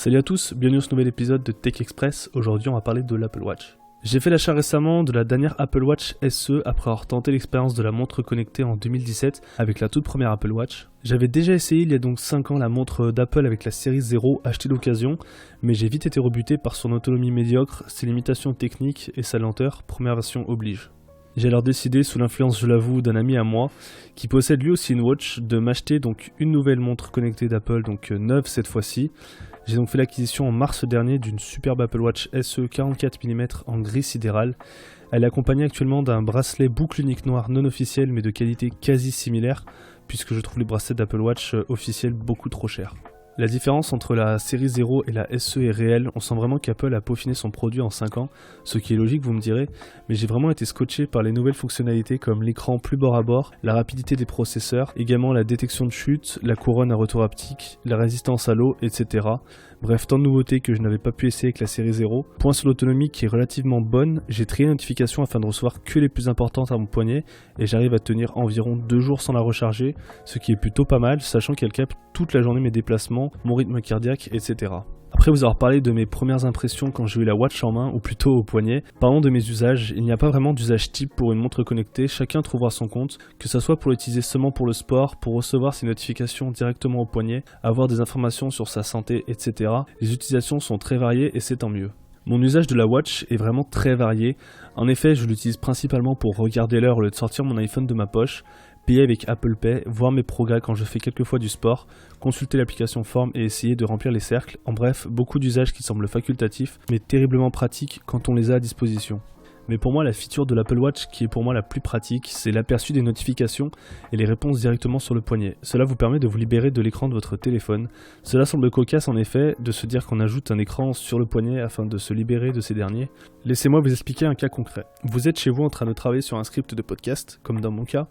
Salut à tous, bienvenue sur ce nouvel épisode de Tech Express. Aujourd'hui on va parler de l'Apple Watch. J'ai fait l'achat récemment de la dernière Apple Watch SE après avoir tenté l'expérience de la montre connectée en 2017 avec la toute première Apple Watch. J'avais déjà essayé il y a donc 5 ans la montre d'Apple avec la série 0 achetée d'occasion, mais j'ai vite été rebuté par son autonomie médiocre, ses limitations techniques et sa lenteur, première version oblige. J'ai alors décidé, sous l'influence je l'avoue d'un ami à moi, qui possède lui aussi une watch, de m'acheter donc une nouvelle montre connectée d'Apple, donc neuve cette fois-ci. J'ai donc fait l'acquisition en mars dernier d'une superbe Apple Watch SE 44 mm en gris sidéral. Elle est accompagnée actuellement d'un bracelet boucle unique noir non officiel mais de qualité quasi similaire, puisque je trouve les bracelets d'Apple Watch officiels beaucoup trop chers. La différence entre la série 0 et la SE est réelle, on sent vraiment qu'Apple a peaufiné son produit en 5 ans, ce qui est logique vous me direz, mais j'ai vraiment été scotché par les nouvelles fonctionnalités comme l'écran plus bord à bord, la rapidité des processeurs, également la détection de chute, la couronne à retour haptique, la résistance à l'eau, etc. Bref, tant de nouveautés que je n'avais pas pu essayer avec la série 0. Point sur l'autonomie qui est relativement bonne, j'ai trié les notifications afin de recevoir que les plus importantes à mon poignet et j'arrive à tenir environ 2 jours sans la recharger, ce qui est plutôt pas mal, sachant qu'elle capte toute la journée mes déplacements, mon rythme cardiaque, etc. Après vous avoir parlé de mes premières impressions quand j'ai eu la watch en main, ou plutôt au poignet, parlons de mes usages. Il n'y a pas vraiment d'usage type pour une montre connectée, chacun trouvera son compte, que ce soit pour l'utiliser seulement pour le sport, pour recevoir ses notifications directement au poignet, avoir des informations sur sa santé, etc. Les utilisations sont très variées et c'est tant mieux. Mon usage de la watch est vraiment très varié. En effet, je l'utilise principalement pour regarder l'heure au lieu de sortir mon iPhone de ma poche, payer avec Apple Pay, voir mes progrès quand je fais quelques fois du sport, consulter l'application Form et essayer de remplir les cercles. En bref, beaucoup d'usages qui semblent facultatifs, mais terriblement pratiques quand on les a à disposition. Mais pour moi, la feature de l'Apple Watch qui est pour moi la plus pratique, c'est l'aperçu des notifications et les réponses directement sur le poignet. Cela vous permet de vous libérer de l'écran de votre téléphone. Cela semble cocasse en effet, de se dire qu'on ajoute un écran sur le poignet afin de se libérer de ces derniers. Laissez-moi vous expliquer un cas concret. Vous êtes chez vous en train de travailler sur un script de podcast, comme dans mon cas,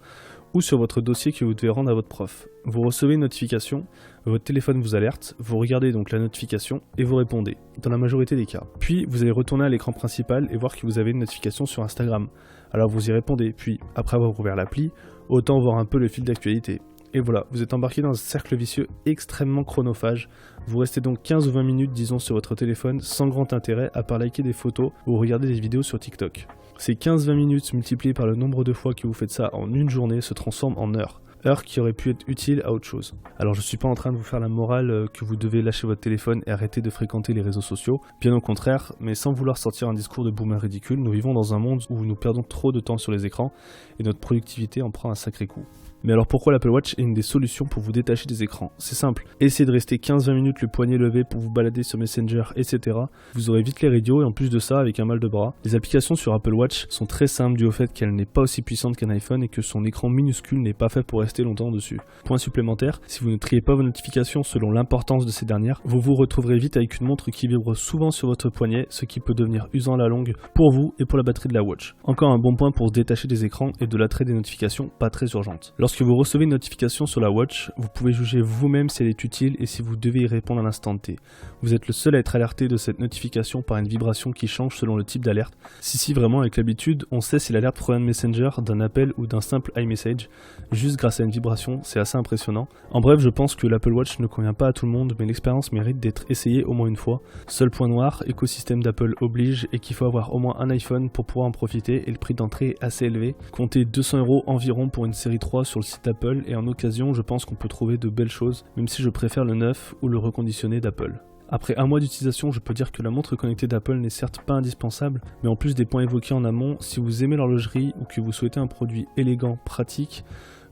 ou sur votre dossier que vous devez rendre à votre prof. Vous recevez une notification, votre téléphone vous alerte, vous regardez donc la notification et vous répondez, dans la majorité des cas. Puis vous allez retourner à l'écran principal et voir que vous avez une notification sur Instagram. Alors vous y répondez, puis après avoir ouvert l'appli, autant voir un peu le fil d'actualité. Et voilà, vous êtes embarqué dans un cercle vicieux extrêmement chronophage. Vous restez donc 15 ou 20 minutes, disons, sur votre téléphone sans grand intérêt à part liker des photos ou regarder des vidéos sur TikTok. Ces 15-20 minutes multipliées par le nombre de fois que vous faites ça en une journée se transforment en heures. Heures qui auraient pu être utiles à autre chose. Alors je suis pas en train de vous faire la morale que vous devez lâcher votre téléphone et arrêter de fréquenter les réseaux sociaux, bien au contraire, mais sans vouloir sortir un discours de boomer ridicule, nous vivons dans un monde où nous perdons trop de temps sur les écrans et notre productivité en prend un sacré coup. Mais alors pourquoi l'Apple Watch est une des solutions pour vous détacher des écrans? C'est simple, essayez de rester 15-20 minutes le poignet levé pour vous balader sur Messenger, etc. Vous aurez vite l'air idiot et en plus de ça avec un mal de bras. Les applications sur Apple Watch sont très simples dû au fait qu'elle n'est pas aussi puissante qu'un iPhone et que son écran minuscule n'est pas fait pour rester longtemps dessus. Point supplémentaire, si vous ne triez pas vos notifications selon l'importance de ces dernières, vous vous retrouverez vite avec une montre qui vibre souvent sur votre poignet, ce qui peut devenir usant à la longue pour vous et pour la batterie de la Watch. Encore un bon point pour se détacher des écrans et de l'attrait des notifications pas très urgentes. Lorsque vous recevez une notification sur la Watch, vous pouvez juger vous-même si elle est utile et si vous devez y répondre à l'instant T. Vous êtes le seul à être alerté de cette notification par une vibration qui change selon le type d'alerte. Si vraiment avec l'habitude, on sait si l'alerte provient de Messenger, d'un appel ou d'un simple iMessage, juste grâce à une vibration, c'est assez impressionnant. En bref, je pense que l'Apple Watch ne convient pas à tout le monde, mais l'expérience mérite d'être essayée au moins une fois. Seul point noir, écosystème d'Apple oblige et qu'il faut avoir au moins un iPhone pour pouvoir en profiter et le prix d'entrée est assez élevé. Comptez 200€ environ pour une série 3 sur le site Apple et en occasion je pense qu'on peut trouver de belles choses, même si je préfère le neuf ou le reconditionné d'Apple. Après un mois d'utilisation, je peux dire que la montre connectée d'Apple n'est certes pas indispensable, mais en plus des points évoqués en amont, si vous aimez l'horlogerie ou que vous souhaitez un produit élégant, pratique,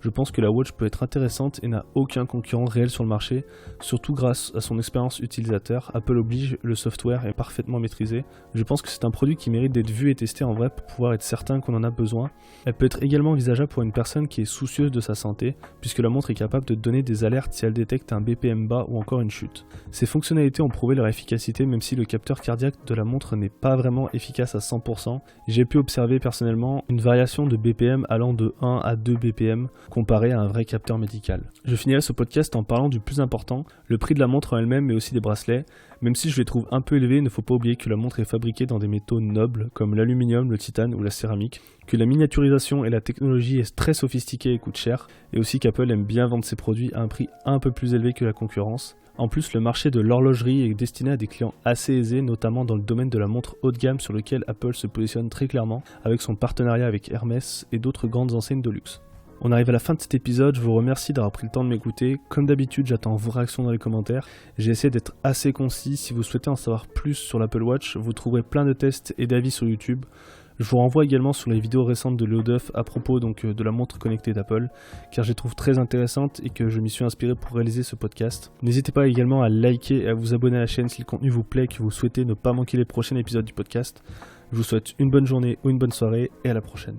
je pense que la Watch peut être intéressante et n'a aucun concurrent réel sur le marché, surtout grâce à son expérience utilisateur. Apple oblige, le software est parfaitement maîtrisé. Je pense que c'est un produit qui mérite d'être vu et testé en vrai pour pouvoir être certain qu'on en a besoin. Elle peut être également envisageable pour une personne qui est soucieuse de sa santé, puisque la montre est capable de donner des alertes si elle détecte un BPM bas ou encore une chute. Ces fonctionnalités ont prouvé leur efficacité même si le capteur cardiaque de la montre n'est pas vraiment efficace à 100%. J'ai pu observer personnellement une variation de BPM allant de 1 à 2 BPM, comparé à un vrai capteur médical. Je finirai ce podcast en parlant du plus important, le prix de la montre en elle-même mais aussi des bracelets. Même si je les trouve un peu élevés, il ne faut pas oublier que la montre est fabriquée dans des métaux nobles comme l'aluminium, le titane ou la céramique, que la miniaturisation et la technologie est très sophistiquée et coûte cher, et aussi qu'Apple aime bien vendre ses produits à un prix un peu plus élevé que la concurrence. En plus, le marché de l'horlogerie est destiné à des clients assez aisés, notamment dans le domaine de la montre haut de gamme sur lequel Apple se positionne très clairement, avec son partenariat avec Hermès et d'autres grandes enseignes de luxe. On arrive à la fin de cet épisode, je vous remercie d'avoir pris le temps de m'écouter. Comme d'habitude, j'attends vos réactions dans les commentaires. J'ai essayé d'être assez concis. Si vous souhaitez en savoir plus sur l'Apple Watch, vous trouverez plein de tests et d'avis sur YouTube. Je vous renvoie également sur les vidéos récentes de Léo Duff à propos de la montre connectée d'Apple, car je les trouve très intéressantes et que je m'y suis inspiré pour réaliser ce podcast. N'hésitez pas également à liker et à vous abonner à la chaîne si le contenu vous plaît et que vous souhaitez ne pas manquer les prochains épisodes du podcast. Je vous souhaite une bonne journée ou une bonne soirée et à la prochaine.